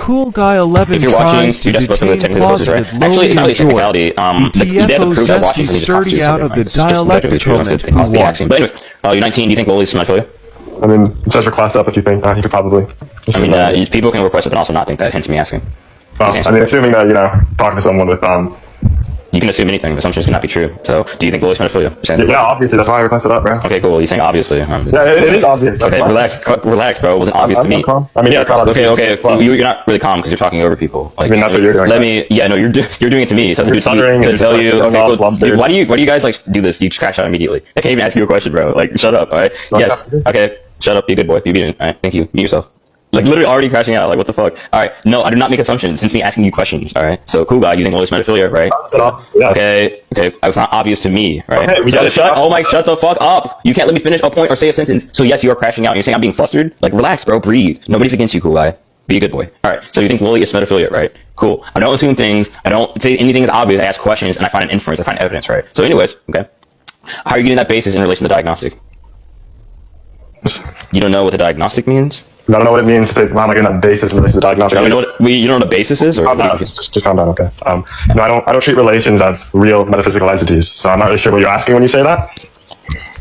CoolGuy11 if you're watching, tries to you're just supposed to detain technically closeted right? Actually, it's not Loli really and technicality. The They have to TFO prove they're zesty watching something sturdy out of the dialectical who won. But anyways, you're 19. Do you think Loli's pedophilia? I mean, it says request up if you think you could probably. I mean, people can request it and also not think that, hence me asking. Well, I mean, assuming that, talking to someone with, you can assume anything. Assumptions cannot be true. So, do you think Loli's pedophilia? Yeah, obviously. That's why I requested up, bro. Okay, cool. You're saying obviously. Yeah, it is obvious. Okay, relax, bro. It wasn't obvious to me. I mean, yeah, it's not obvious. Okay. So you're not really calm because you're talking over people. Like, I mean, that's what you're doing. Yeah, no, you're doing it to me. So you're stuttering to tell you. Okay, cool. Dude, why do you guys like do this? You just crash out immediately. I can't even ask you a question, bro. Like, shut up. All right. Yes. Okay. Shut up. Be a good boy. Be obedient. All right. Thank you. Be yourself. Like, literally already crashing out. Like, what the fuck? All right. No, I do not make assumptions since me asking you questions. All right. So, cool guy, you think Loli's pedophilia, right? Yeah. Okay. It's not obvious to me, right? Okay, shut the fuck up. You can't let me finish a point or say a sentence. So, yes, you are crashing out. You're saying I'm being flustered. Like, relax, bro. Breathe. Nobody's against you, cool guy. Be a good boy. All right. So, you think Loli is pedophilia, right? Cool. I don't assume things. I don't say anything is obvious. I ask questions and I find an inference. I find evidence, right? So, anyways, okay. How are you getting that basis in relation to diagnostic? You don't know what the diagnostic means? I don't know what it means. How am I getting that basis in relation to diagnostic? You don't know what the basis is? Or just calm down, okay. No, I don't treat relations as real metaphysical entities, so I'm not really sure what you're asking when you say that.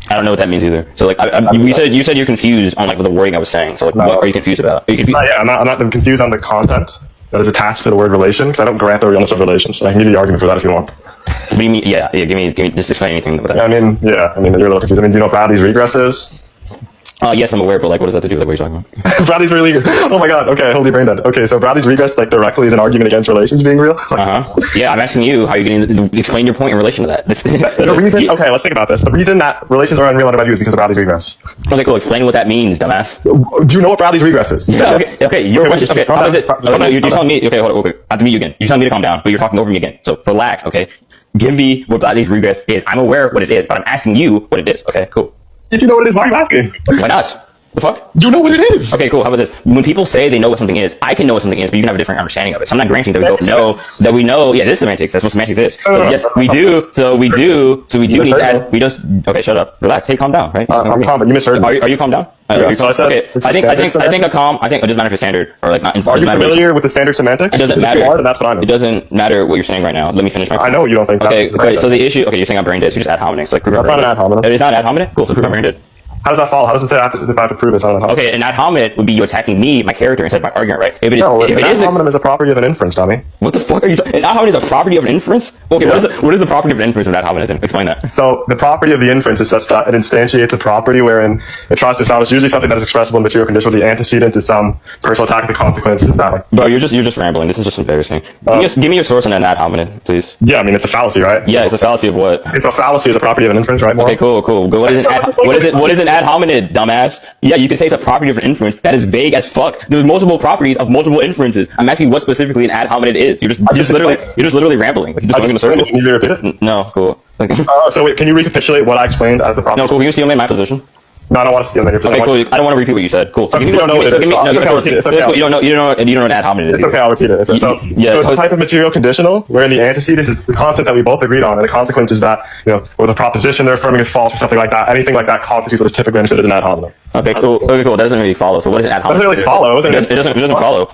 I don't know what that means either. So, like, you said you're confused on like the wording I was saying. So, like, what are you confused about? Are you confused? Yeah, I'm not confused on the content that is attached to the word relation, because I don't grant the realness of relations. So I can give you the argument for that if you want. What do you mean? Yeah. Give me. Just explain anything about that. I mean, you're a little confused. I mean, do you know what Bradley's regress is? Yes, I'm aware, but like, what does that have to do with like, what are you talking about? Bradley's really. Oh my god. Okay, holy brain dead. Okay, so Bradley's regress like directly is an argument against relations being real. Yeah, I'm asking you how you're getting to explain your point in relation to that. The reason. Okay, let's think about this. The reason that relations are unreal under my view is because of Bradley's regress. Okay, cool. Explain what that means, dumbass. Do you know what Bradley's regress is? Yeah, okay. Your question. Okay, no, you're telling me. Okay, hold on. Okay, I have to meet you again. You're telling me to calm down, but you're talking over me again. So relax. Okay, give me what Bradley's regress is. I'm aware what it is, but I'm asking you what it is. Okay, cool. If you know what it is, why are you asking? Why not? The fuck? Do you know what it is? Okay, cool. How about this? When people say they know what something is, I can know what something is, but you can have a different understanding of it. So I'm not granting that we both know that we know. Yeah, this is semantics. That's what semantics is. So yes, we do. So we do need to ask. We just. Okay, shut up. Relax. Hey, calm down. Right? I'm calm, but you misheard me. Are you calm down? Yeah, so I said, okay. I think a calm. I think it doesn't matter if it's standard or like not. Are you familiar with the standard semantics? It doesn't matter. Then that's what I know. It doesn't matter what you're saying right now. Let me finish my point. I know you don't think that. Okay. So the issue. Okay, you're saying I'm brain dead. So you just ad hominem. So like, that's not an ad hominem. It's not an ad hominem. Cool. So prove I'm brain dead. How does that follow? How does it say if I have to prove it's not an ad hominem? Okay, an ad hominem would be you attacking me, my character, instead of my argument, right? If it is, no, if an ad hominem is a property of an inference, dummy. What the fuck are you talking? An ad hominem is a property of an inference? Okay, yeah. What is the property of an inference of an ad hominem then? Explain that. So the property of the inference is such that it instantiates a property wherein it tries to establish usually something that is expressible in material condition with the antecedent to some personal attack. The consequence is that. Bro, you're just rambling. This is just embarrassing. Give me your source on an ad hominem, please. Yeah, I mean it's a fallacy, right? Yeah, it's a fallacy of what? It's a fallacy as a property of an inference, right? Okay, cool. What is an ad hominem, dumbass? Yeah, you can say it's a property of an inference. That is vague as fuck. There's multiple properties of multiple inferences. I'm asking what specifically an ad hominem is. You're just literally rambling. Like, you're just going in a circle. Can you repeat it? No, cool. So wait, can you recapitulate what I explained as the property? No, cool. Can you steal my position? No, I don't want to steal your position. Okay, cool. I don't want to repeat what you said. Cool. So you don't know what it is. You don't know what ad hominem is. It's okay, I'll repeat it. So it's a type of material conditional wherein the antecedent is the concept that we both agreed on, and the consequence is that, or the proposition they're affirming is false or something like that. Anything like that constitutes what is typically understood as an ad hominem. Okay, cool. That doesn't really follow. So what is an ad hominem? It doesn't really follow. It doesn't follow.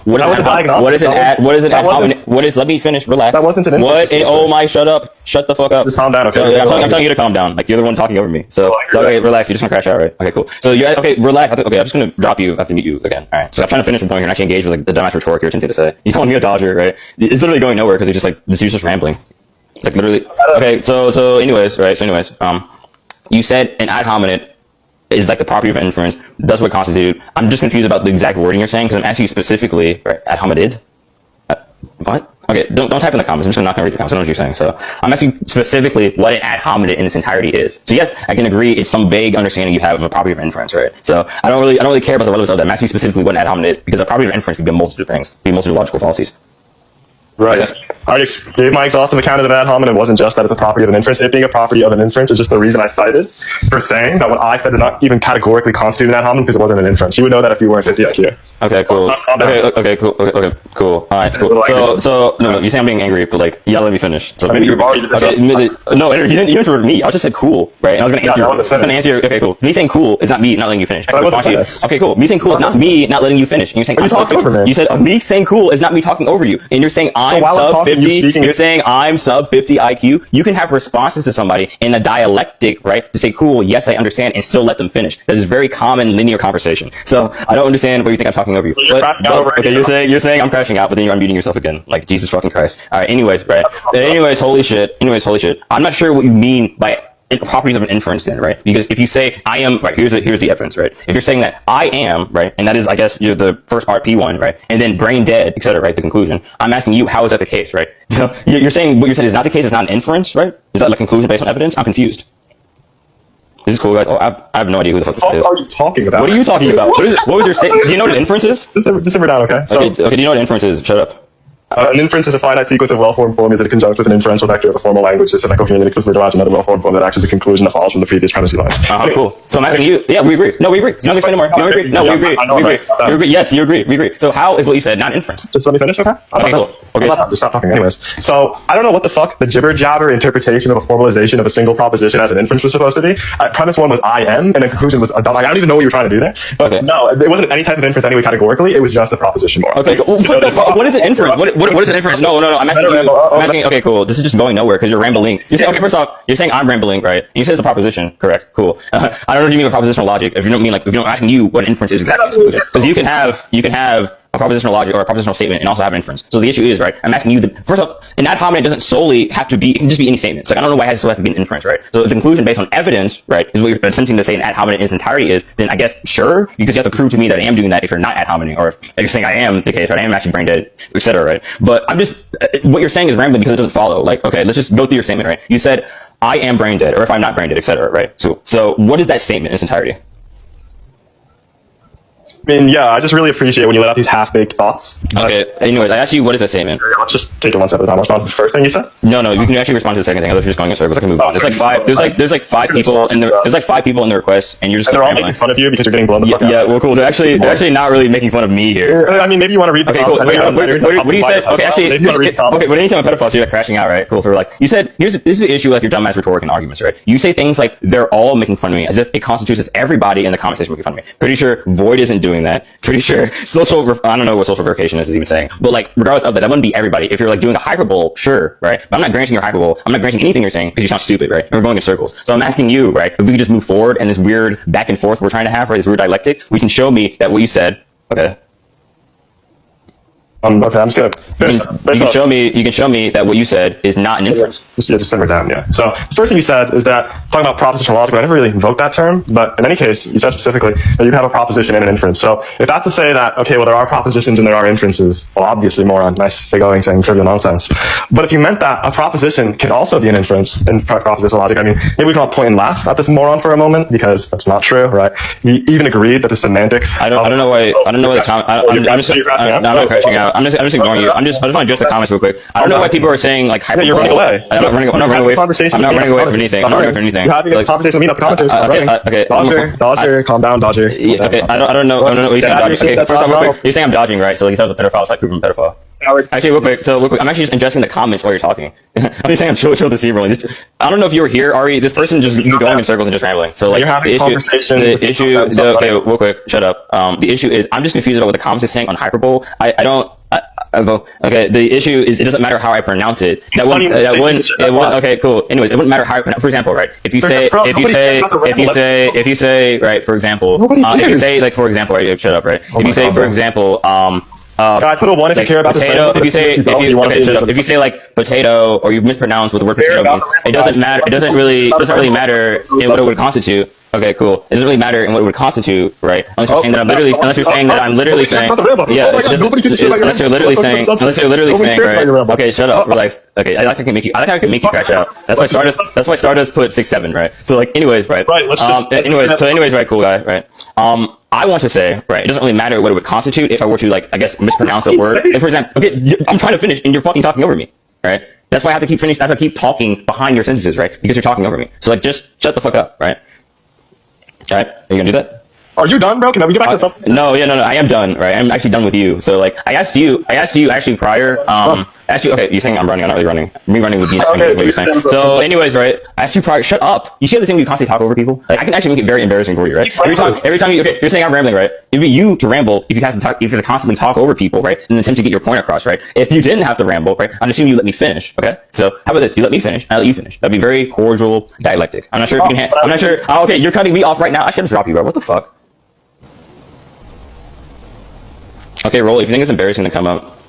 What is an ad hominem? Let me finish. Relax. That wasn't an inference. Oh my, shut up. Shut the fuck up. Just calm down, okay? I'm telling you to calm down. Like, you're the one talking over me. So okay, relax. You're just gonna crash out, right? Okay, cool. So okay, relax. Okay, I'm just gonna drop you after meet you again. All right. So I'm trying to finish the point here and actually engage with like the dumbass rhetoric you're attempting to say. You're calling me a dodger, right? It's literally going nowhere because you're just like this. You're just rambling. Like literally. Okay. So anyways, right? So anyways, you said an ad hominem is like the property of inference. That's what constitute. I'm just confused about the exact wording you're saying because I'm asking you specifically, right? Ad hominem. What? Okay, don't type in the comments. I'm just not gonna read the comments. I don't know what you're saying. So I'm asking specifically what an ad hominem in its entirety is. So yes, I can agree it's some vague understanding you have of a property of inference, right? So I don't really care about the relevance of that. I'm asking specifically what an ad hominem is because a property of inference could be a multitude of things, be a multitude of logical fallacies. Right. I already gave my exhaustive account of an ad hominem. It wasn't just that it's a property of an inference. It being a property of an inference is just the reason I cited for saying that what I said does not even categorically constitute an ad hominem because it wasn't an inference. You would know that if you weren't 50 IQ. Okay, cool. Okay, cool. Okay, cool. All right, cool. So, no, you're saying I'm being angry, but like, yeah, let me finish. So maybe you've already just said no, you didn't interrupt me. I just said cool, right? And I was gonna answer. Okay, cool. Me saying cool is not me not letting you finish. Okay, cool. Me saying cool is not me not letting you finish. And you're saying I'm sub 50. You said me saying cool is not me talking over you. And you're saying I'm sub 50. You're saying I'm sub 50 IQ. You can have responses to somebody in a dialectic, right? To say cool, yes, I understand, and still let them finish. That is very common linear conversation. So I don't understand what you think I'm talking over you. Okay, you're saying I'm crashing out, but then you're unmuting yourself again. Like, Jesus fucking Christ. All right, anyways, right. Anyways, holy shit. I'm not sure what you mean by properties of an inference then, right? Because if you say I am, right, here's the evidence, right? If you're saying that I am, right, and that is, I guess, you're the first part, P1, right, and then brain dead, etc., right, the conclusion, I'm asking you, how is that the case, right? So you're saying what you're saying is not the case, it's not an inference, right? Is that a conclusion based on evidence? I'm confused. This is cool, guys. Oh, I have no idea who the fuck this is. What are you talking about? What are you talking about? What was your statement? Do you know what an inference is? Just simmer down, okay? Okay, do you know what an inference is? Shut up. An inference is a finite sequence of well-formed formulas that are conjunct with an inferential vector of a formal language system that coherently derives another well-formed form that acts as a conclusion that follows from the previous premises lines. Anyway. Cool. So I'm asking you. Yeah, we agree. No, we agree. No, explain more. No, we agree. No, we agree. We agree. Yes, you agree. We agree. So how is what you said not inference? Just let me finish, okay? Okay, cool. Okay. Just stop talking. Anyways, so I don't know what the fuck the jibber jabber interpretation of a formalization of a single proposition as an inference was supposed to be. Premise one was I am, and the conclusion was I don't even know what you were trying to do there. But no, it wasn't any type of inference anyway categorically. It was just a proposition more. Okay. What is an inference? What is an inference? No. I'm asking you. I'm asking. Okay, cool. This is just going nowhere because you're rambling. You say, okay, first off, you're saying I'm rambling, right? You say it's a proposition, correct? Cool. I don't know if you mean a propositional logic. If you don't mean if you don't asking you what an inference is exactly, because you can have a propositional logic or a propositional statement and also have an inference. So the issue is, right, I'm asking you, first off, an ad hominem doesn't solely have to be, it can just be any statement. So I don't know why it has to be an inference, right? So if the conclusion based on evidence, right, is what you're attempting to say an ad hominem in its entirety is, then I guess, sure, because you have to prove to me that I am doing that if you're not ad hominem, or if you're saying I am the case, right, I am actually brain dead, etc., right? But I'm just, what you're saying is rambling because it doesn't follow. Like, okay, let's just go through your statement, right? You said, I am brain dead, or if I'm not brain dead, etc., right? So what is that statement in its entirety? I mean, yeah, I just really appreciate when you let out these half-baked thoughts. Okay, anyways, I asked you, what is that statement? Let's just take it one step at a time. Respond to the first thing you said? No, you can actually respond to the second thing. Otherwise, you're just going in circles. I can move on. There's like five people in the request, and you're just. And they're all making fun of you because you're getting blown the fuck out. Yeah, well, cool. They're actually not really making fun of me here. I mean, maybe you want to read. Okay, cool. What do you say? Okay, actually, okay. When anytime a pedophile, so you're like crashing out, right? Cool. So we're like, you said, this is the issue with your dumbass rhetoric and arguments, right? You say things like they're all making fun of me, as if it constitutes as everybody in the conversation making fun of me. Pretty sure Void isn't doing that. Pretty sure I don't know what social verification is even saying, but like regardless of that wouldn't be everybody. If you're like doing a hyperbole, sure, right? But I'm not granting your hyperbole. I'm not granting anything you're saying because you sound stupid, right? And we're going in circles. So I'm asking you, right? If we could just move forward and this weird back and forth we're trying to have, right? This weird dialectic, we can show me that what you said, okay. Okay, I'm just gonna finish. You can show me that what you said is not an inference. Just simmer down, yeah. So the first thing you said is that talking about propositional logic, I never really invoked that term, but in any case, you said specifically that you have a proposition and an inference. So if that's to say that, okay, well, there are propositions and there are inferences, well, obviously, moron, nice saying trivial nonsense. But if you meant that a proposition can also be an inference in propositional logic, I mean, maybe we can all point and laugh at this moron for a moment because that's not true, right? He even agreed that the semantics. I don't know why the comment. I'm not crashing out. I'm just ignoring you. I just want to address the comments real quick. I don't know why people are saying like hyperbole. You're running away. I'm not running away from anything. I'm not running away from anything. You're having a conversation with me, not the commenters. Okay. Dodger, calm down, Dodger. Okay. I don't know what you're saying. Dodging. Okay. First off, real quick, you're saying I'm dodging, right? So like, he says a pedophile, so I prove him a pedophile. Actually, real quick. I'm actually just addressing the comments while you're talking. I'm just saying I'm chill to see rolling. I don't know if you were here, Ari. This person just going in circles and just rambling. So like, you're having a conversation. Okay, real quick. Shut up. The issue is I'm just confused about what the comments is saying on hyperbole. Okay, the issue is it doesn't matter how I pronounce it. Okay, cool. Anyways, it wouldn't matter how I pronounce. For example, right? If you say, right? For example, if you say like, for example, right? Shut up, right? If you say, for example, I put a one if you care about potato. If you say like potato or you mispronounce what the word potato means, it doesn't matter. It doesn't really matter in what it would constitute. Okay, cool. It doesn't really matter in what it would constitute, right? Unless you're saying that I'm literally saying, yeah. Unless you're literally saying, right? Okay, shut up, relax. Okay, I like how I can make you crash out. That's why Stardust put 6-7, right? So like, anyways, right? Right. Anyways, right, cool guy, right? I want to say, right, it doesn't really matter what it would constitute if I were to, like, I guess, mispronounce the word. If, for example, okay, I'm trying to finish and you're fucking talking over me. right? That's why I have to keep finishing. I have to keep talking behind your sentences, right? Because you're talking over me. So like, just shut the fuck up, right? All right, are you gonna do that? Are you done, bro? Can we get back to substance? No, I am done, right? I'm actually done with you. So like, I asked you actually prior, asked you, okay, you're saying I'm running, I'm not really running. Me running would be Okay, what you're saying. So anyways, right, I asked you prior, shut up. You see the thing when you constantly talk over people? Like, I can actually make it very embarrassing for you, right? Every time you, okay, you're saying I'm rambling, right? It'd be you to ramble if you have to talk, if you have to constantly talk over people, right? In an attempt to get your point across, right? If you didn't have to ramble, right, I'm assuming you let me finish, okay? So how about this? You let me finish, I let you finish. That'd be very cordial dialectic. I'm not sure if you can, I'm not sure. Oh, okay, you're cutting me off right now. I should just drop you, bro. What the fuck? Okay, Roll, if you think it's embarrassing to come up,